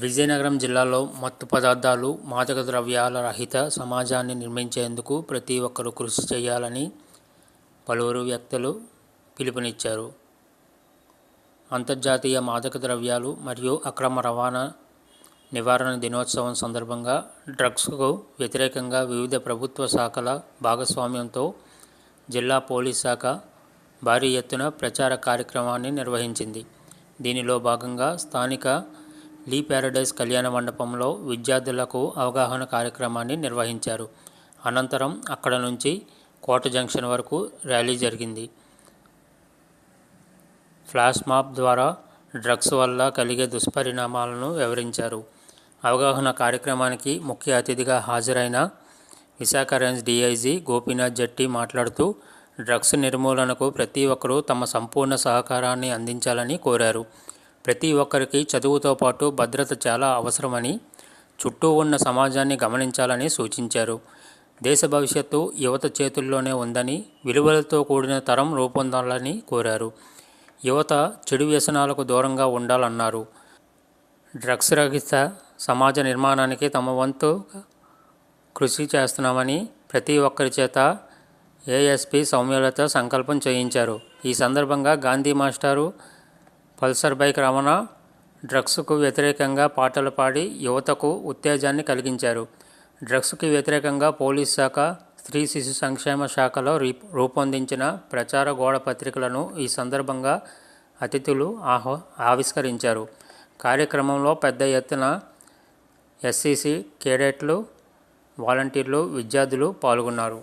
విజయనగరం జిల్లాలో మత్తు పదార్థాలు, మాదక ద్రవ్యాల రహిత సమాజాన్ని నిర్మించేందుకు ప్రతి ఒక్కరూ కృషి చేయాలని పలువురు వ్యక్తులు పిలుపునిచ్చారు. అంతర్జాతీయ మాదక ద్రవ్యాలు మరియు అక్రమ రవాణా నివారణ దినోత్సవం సందర్భంగా డ్రగ్స్కు వ్యతిరేకంగా వివిధ ప్రభుత్వ శాఖల భాగస్వామ్యంతో జిల్లా పోలీస్ శాఖ భారీ ఎత్తున ప్రచార కార్యక్రమాన్ని నిర్వహించింది. దీనిలో భాగంగా స్థానిక లీ ప్యారడైజ్ కళ్యాణ మండపంలో విద్యార్థులకు అవగాహన కార్యక్రమాన్ని నిర్వహించారు. అనంతరం అక్కడ నుంచి కోట జంక్షన్ వరకు ర్యాలీ జరిగింది. ఫ్లాష్ మాబ్ ద్వారా డ్రగ్స్ వల్ల కలిగే దుష్పరిణామాలను వివరించారు. అవగాహన కార్యక్రమానికి ముఖ్య అతిథిగా హాజరైన విశాఖ రేంజ్ డీఐజీ గోపీనాథ్ జట్టి మాట్లాడుతూ డ్రగ్స్ నిర్మూలనకు ప్రతి ఒక్కరూ తమ సంపూర్ణ సహకారాన్ని అందించాలని కోరారు. ప్రతి ఒక్కరికి చదువుతో పాటు భద్రత చాలా అవసరమని, చుట్టూ ఉన్న సమాజాన్ని గమనించాలని సూచించారు. దేశ భవిష్యత్తు యువత చేతుల్లోనే ఉందని, విలువలతో కూడిన తరం రూపొందాలని కోరారు. యువత చెడు వ్యసనాలకు దూరంగా ఉండాలన్నారు. డ్రగ్స్ రహిత సమాజ నిర్మాణానికి తమ వంతు కృషి చేస్తున్నామని ప్రతి ఒక్కరి చేత ఏఎస్పీ సౌమ్యలత సంకల్పం చేయించారు. ఈ సందర్భంగా గాంధీ మాస్టారు, పల్సర్ బైక్ రమణ డ్రగ్స్కు వ్యతిరేకంగా పాటలు పాడి యువతకు ఉత్తేజాన్ని కలిగించారు. డ్రగ్స్కి వ్యతిరేకంగా పోలీస్ శాఖ, స్త్రీ శిశు సంక్షేమ శాఖలో రూపొందించిన ప్రచార గోడ పత్రికలను ఈ సందర్భంగా అతిథులు ఆవిష్కరించారు. కార్యక్రమంలో పెద్ద ఎత్తున ఎస్సీసీ కేడెట్లు, వాలంటీర్లు, విద్యార్థులు పాల్గొన్నారు.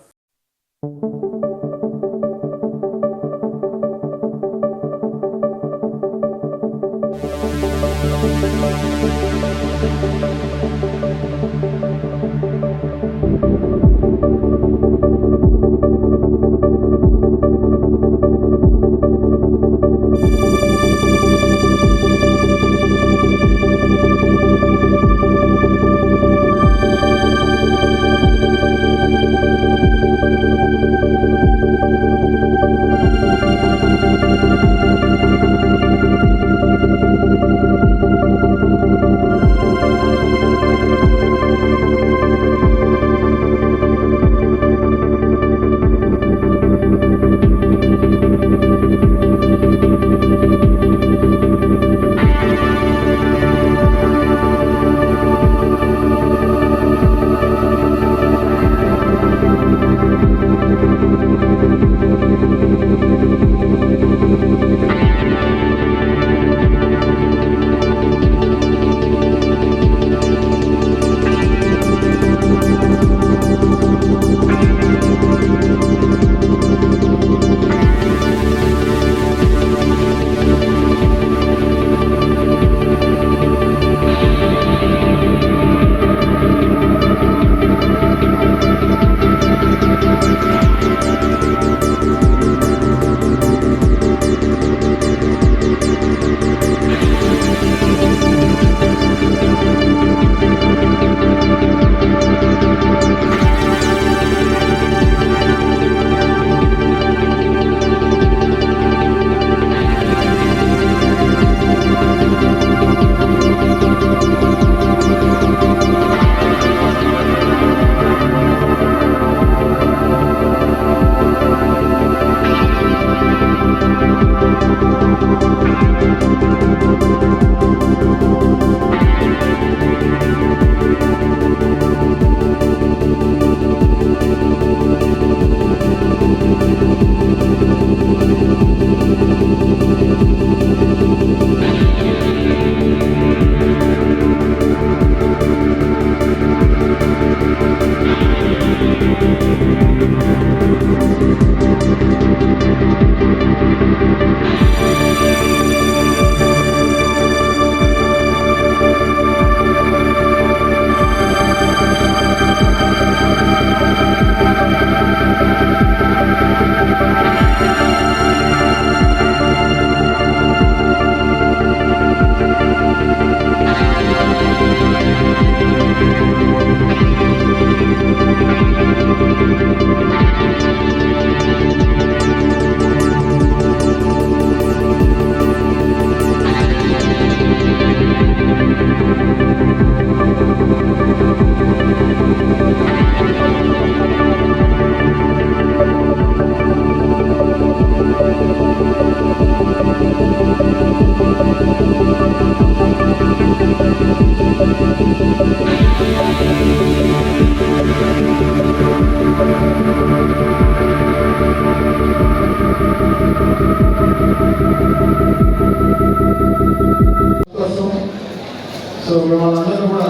సో మిమ్మల్ని అందరూ కూడా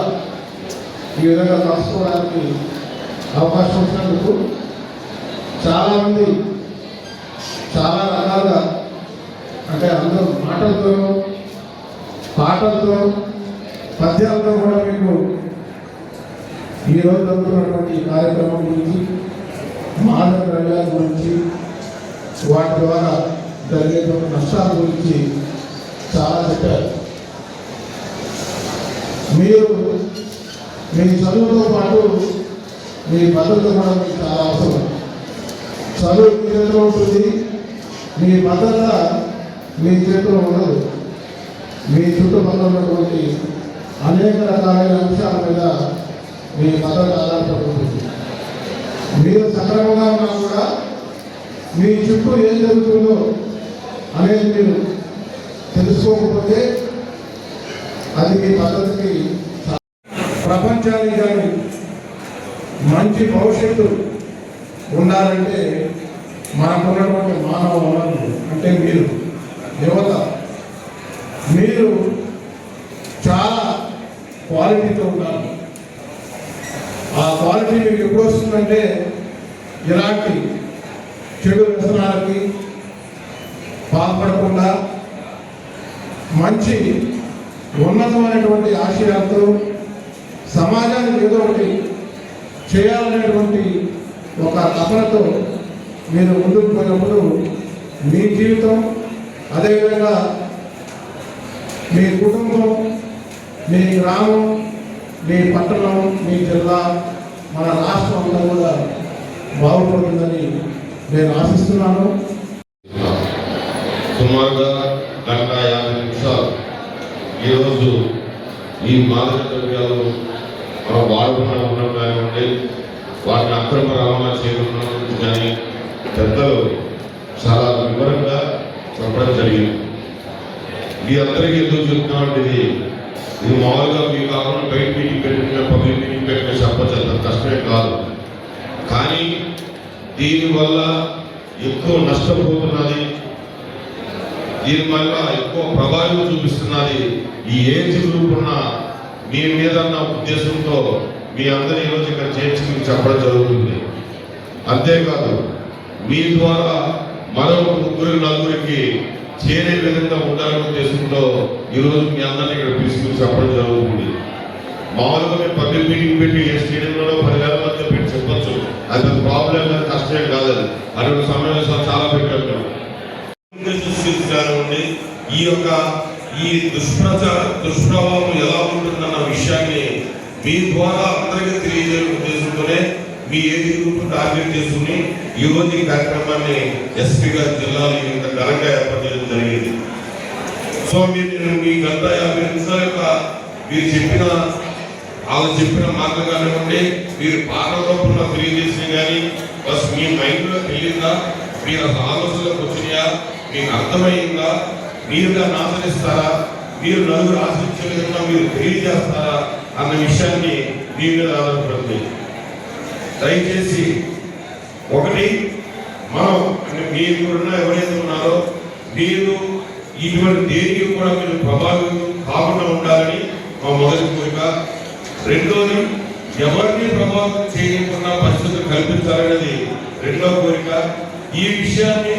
ఈ విధంగా కలుసుకోవడానికి అవకాశం ఇచ్చినందుకు చాలామంది చాలా రకాలుగా అంటే అందరూ మాటలతో పాటలతో పద్యాలతో కూడా మీకు ఈరోజు జరుగుతున్నటువంటి కార్యక్రమం గురించి మాదక ద్రవ్యాల గురించి వాటి ద్వారా జరిగేటువంటి నష్టాల గురించి చాలా చెప్పారు. మీరు మీ చదువుతో పాటు మీ భద్రత కూడా మీకు చాలా అవసరం. చదువు మీ చేతిలో ఉంటుంది, మీ భద్రత మీ చేతిలో ఉండదు. మీ చుట్టుపక్కల ఉన్నటువంటి అనేక రకాలైన అంశాల మీద మీ భద్రత ఆధారపడి ఉంటుంది. మీరు సక్రమంగా ఉన్నా కూడా మీ చుట్టూ ఏం జరుగుతుందో అనేది మీరు తెలుసుకోకపోతే అది మీ పద్ధతికి ప్రపంచానికి కానీ మంచి భవిష్యత్తు ఉండాలంటే మనకున్నటువంటి మానవ వనరులు అంటే మీరు యువత మీరు చాలా క్వాలిటీతో ఉండాలి. ఆ క్వాలిటీ మీకు ఎప్పుడు వస్తుందంటే ఇలాంటి చెడు వ్యసనాలకి పాల్పడకుండా మంచి ఉన్నతమైనటువంటి ఆశయాలతో సమాజానికి ఏదో ఒకటి చేయాలనేటువంటి ఒక తపనతో మీరు ముందుకు పోయినప్పుడు మీ జీవితం అదేవిధంగా మీ కుటుంబం మీ గ్రామం మీ పట్టణం మీ జిల్లా మన రాష్ట్రం అంతా కూడా బాగుపడుతుందని నేను ఆశిస్తున్నాను. సుమారుగా 1:50 నిమిషాలు ఈరోజు ఈ మాదక ద్రవ్యాలు మనం వాడుకున్న ఉండడం కానివ్వండి, వాటిని అక్రమ రవాణా చేయడం కానీ పెద్దలు చాలా వివరంగా చెప్పడం జరిగింది. మీ అందరికీ ఎందుకు చెప్తున్నామంటే ఇది మామూలుగా మీ కాకుండా బయట మీటింగ్ పెట్టుకున్న పబ్లిక్ మీటింగ్ పెట్టిన చెప్పచ్చు, అంత కష్టమే కాదు. కానీ దీనివల్ల ఎక్కువ నష్టపోతున్నది, దీనివల్ల ఎక్కువ ప్రభావం చూపిస్తున్నది ఈ ఏజ్ గ్రూప్ ఉన్న మీ మీద ఉద్దేశంతో మీ అందరి ఈరోజు ఇక్కడ చేర్చి చెప్పడం జరుగుతుంది. అంతేకాదు మీ ద్వారా మరొక 3-4కి చేరే విధంగా ఉండాలనే ఉద్దేశంతో ఈరోజు మీ అందరినీ ఇక్కడ తీసుకుని చెప్పడం జరుగుతుంది. మామూలుగా మేము పబ్లిక్ మీటింగ్ పెట్టి ఏ స్టేడియంలో 10,000 మంది పెట్టి చెప్పచ్చు, అది పెద్ద ప్రాబ్లం కానీ కష్టమే కాదు. అది అటువంటి సమావేశాలు చాలా పెట్టారు. కానివ్వండి, ఈ దుష్ప్రభావం ఎలా ఉంటుందన్న విషయాన్ని మీ ద్వారా అందరికీ తెలియజేయ ఉద్దేశంతోనే మీ ఏజ్ గ్రూప్ టార్గెట్ చేసుకుని ఈ రోజు ఈ కార్యక్రమాన్ని ఎస్పీ గారి జిల్లాలో ఇంత ఘనంగా ఏర్పాటు చేయడం జరిగింది. సో మీరు మీ 1:50 నిమిషాల యొక్క వాళ్ళు చెప్పిన మాటలు కానివ్వండి, మీరు పాట రూపంలో తెలియజేసిన కానీ బస్ మీ మైండ్లో తెలియదా, మీరు అసలు ఆలోచనలోకి వచ్చినాయా, మీకు అర్థమైందా, మీరు దాన్ని ఆచరిస్తారా, మీరు నలుగురు ఆచరించే విధంగా మీరు తెలియజేస్తారా అన్న విషయాన్ని మీ మీద ఆధారపడుతుంది. దయచేసి ఒకటి మనం అంటే మీరున్న ఎవరైతే ఉన్నారో మీరు ఇటువంటి దేనికి కూడా మీరు ప్రభావితం కాకుండా ఉండాలని మా మొదటి కోరిక. రెండోది ఎవరిని ప్రభావితం చేయకుండా పరిస్థితులు కల్పించాలనేది రెండో కోరిక. ఈ విషయాన్ని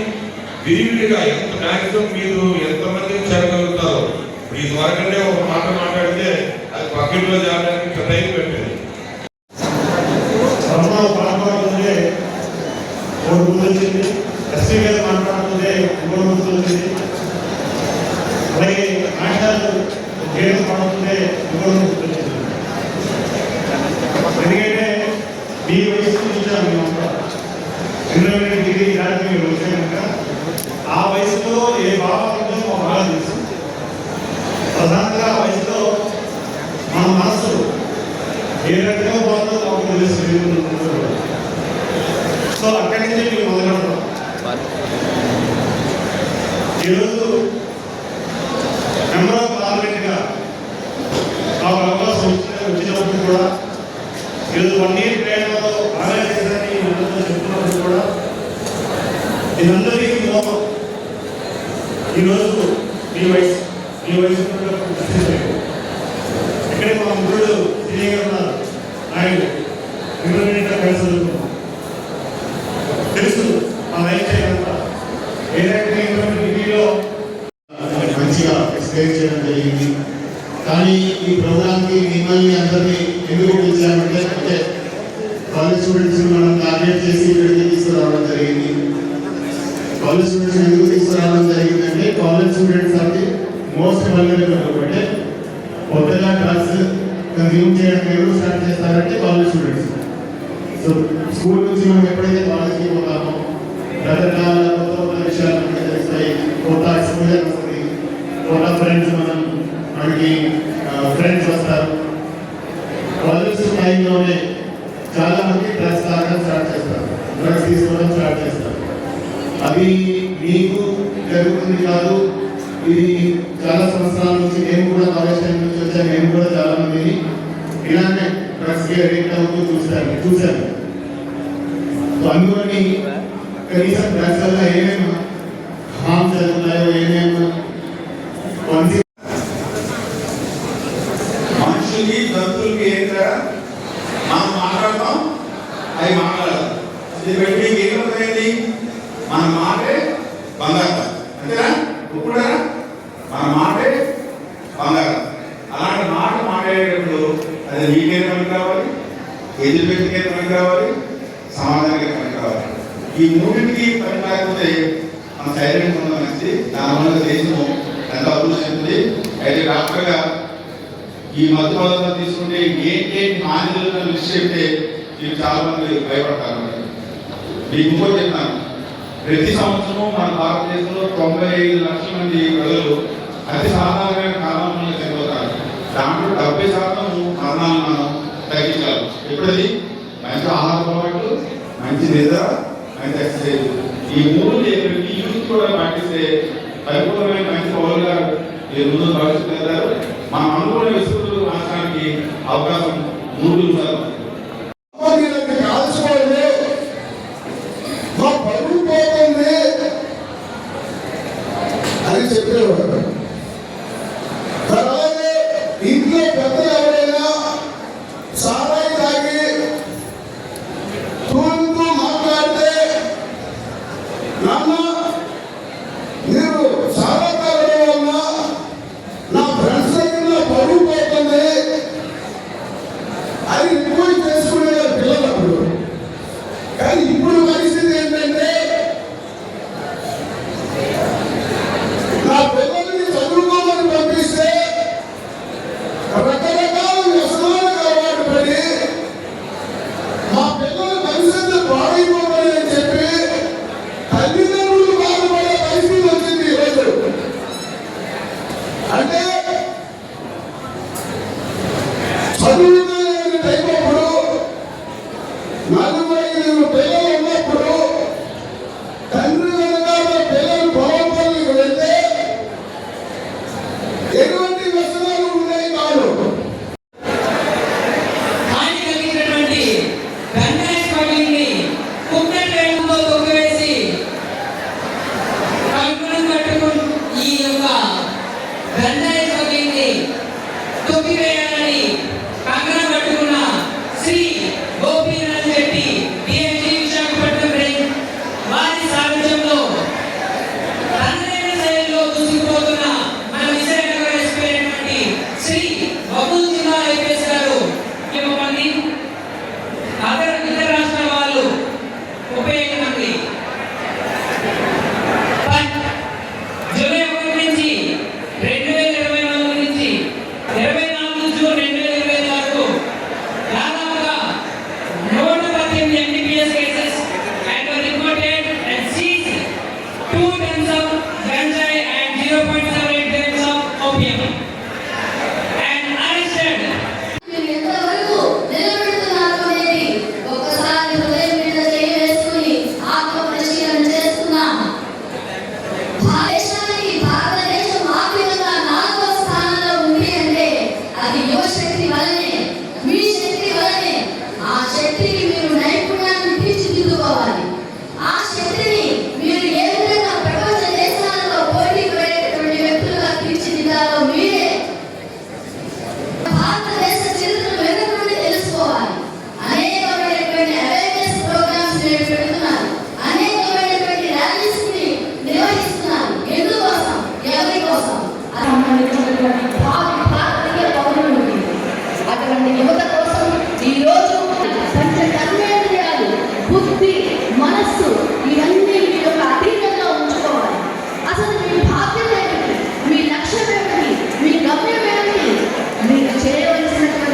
విరివిడిగా ఎంత మ్యాక్సిమం మీరు ఎంతమంది చేరగలుగుతారో, ఈ ద్వారానే ఒక మాట మాట్లాడితే అది పక్కలో చేరడానికి టైం పెట్టేది. ఎస్సీ గారు మాట్లాడుతుంటే ఇవ్వబడుతుంది, అలాగే ఆశాలు గేమ్ పడుతుంటే ఇవ్వబడుతుంది. ఎందుకంటే మీ వయసు చూసాను మేము 28 డిగ్రీ దాటి మీరు వచ్చే కనుక ఆ వయసులో ఏ భావం ఉందో మా బాగా తెలుసు. ప్రధానంగా ఆ వయసులో మన మనసు ఏ రకంగా పోతుందో మాకు తెలుసు. సో అక్కడి నుంచి మీరు మొదలెడతాం. ఈరోజు మెంబర్ ఆఫ్ పార్లమెంట్గా మాకు అవకాశం వచ్చినప్పుడు కూడా ఈరోజు 1 year ప్రయాణంలో ఆలోచించాలని అందరితో చెప్తున్నప్పుడు కూడా ఇదందరికీ మోహం. ఈరోజు మీ వయసు ఇక్కడే మా ముగ్గురు సీనియర్ ఉన్నారు. ఆయన ఇంటర్మీడియట్ కలిసి చదువుకున్నాం. తెలుసు మా లైఫ్ స్టైల్ అంతా. ఏదైతే ఇంటర్మీడియట్ డిగ్రీలో మంచిగా ఎక్స్ప్లెయిన్ చేయడం జరిగింది. కానీ ఈ ప్రోగ్రామ్కి మిమ్మల్ని అందరినీ ఎందుకు పిలిచామంటే అంటే కాలేజ్ స్టూడెంట్స్ మనం టార్గెట్ చేసి ఇక్కడికి తీసుకురావడం జరిగింది. కాలేజ్ స్టూడెంట్స్ ఎందుకు తీసుకురావడం జరిగిందంటే కాలేజ్ స్టూడెంట్స్ అంటే మోస్ట్ వల్నరబుల్. అంటే కొత్తగా డ్రగ్స్ కన్జ్యూమ్ చేయడం ఎవరు స్టార్ట్ చేస్తారంటే కాలేజ్ స్టూడెంట్స్. సో స్కూల్ నుంచి మనం ఎప్పుడైతే కాలేజ్కి పోతామో రకరకాల కొత్త కొత్త విషయాలు మనకి తెలుస్తాయి. కొత్త ఎక్స్పోజర్ వస్తుంది. కొత్త ఫ్రెండ్స్ మనకి ఫ్రెండ్స్ వస్తారు. కాలేజ్ టైంలోనే చాలా మంది డ్రగ్స్ తాగడం స్టార్ట్ చేస్తారు, డ్రగ్స్ తీసుకోవడం స్టార్ట్ చేస్తారు. అది మీకు జరుగుతుంది కాదు. ఇది చాలా సంవత్సరాల నుంచి నేను కూడా కాలేజ్ టైం నుంచి వచ్చాను. నేను కూడా చాలా మందిని ఇలానే డ్రగ్స్కి అడిక్ట్ అవుతూ చూశాను. అందుకని కనీసం డ్రగ్స్ వల్ల ఏమేమి హార్మ్ జరుగుతాయో ఏమేమి మనుషులకి జంతువులకి ఏంటంటే మనం మాట్లాడతాం, అవి మాట్లాడతాం. ఇది పెట్టి ఏమవుతుంది? మన మాటే బంగారం, అంతేనా? ఇప్పుడు మన మాటే బంగారం. అలాంటి మాట మాట్లాడేటప్పుడు అది నీకే పనికి రావాలి, ఎదురు వ్యక్తికే పనికి రావాలి, సమాజానికి పనికి రావాలి. ఈ మూడింటికి పని లేకపోతే మన సైలెంట్ ఉండడం మంచిది. దానివల్ల దేశము ఎంత అభివృద్ధి చెందుతుంది. అయితే డాక్టర్గా ఈ మధ్య పదార్థాలు తీసుకుంటే ఏంటి హానిలు లిస్ట్ చెప్తే మీరు చాలా మంది భయపడతారు. మీకు ఇంకోటి చెప్తాను, ప్రతి సంవత్సరం మన భారతదేశంలో 95 లక్షల మంది ప్రజలు అతి సాధారణమైన కారణంలో చనిపోతారు. దాంట్లో 70% మరణాలను మనం తగ్గించాలి. ఎప్పుడది మంచి ఆహార అలవాట్లు, మంచి నిద్ర, మంచి ఎక్సర్సైజ్, ఈ మూడు ప్రతి యూత్ కూడా పాటిస్తే పరిపూర్ణమైన మంచి పౌరులుగా మీరు ముందు భవిష్యత్తు వెళ్తారు. మనం అనుకునే విసుగులు మార్చడానికి అవకాశం 3 నిమిషాలు. కాల్చుకోండి, మా పరువు పోతుంది అని చెప్పేవాడు. అలాగే ఇంట్లో పెద్దలు ఎవరైనా సారాయి తాగి తూలుతూ మాట్లాడితే నాన్న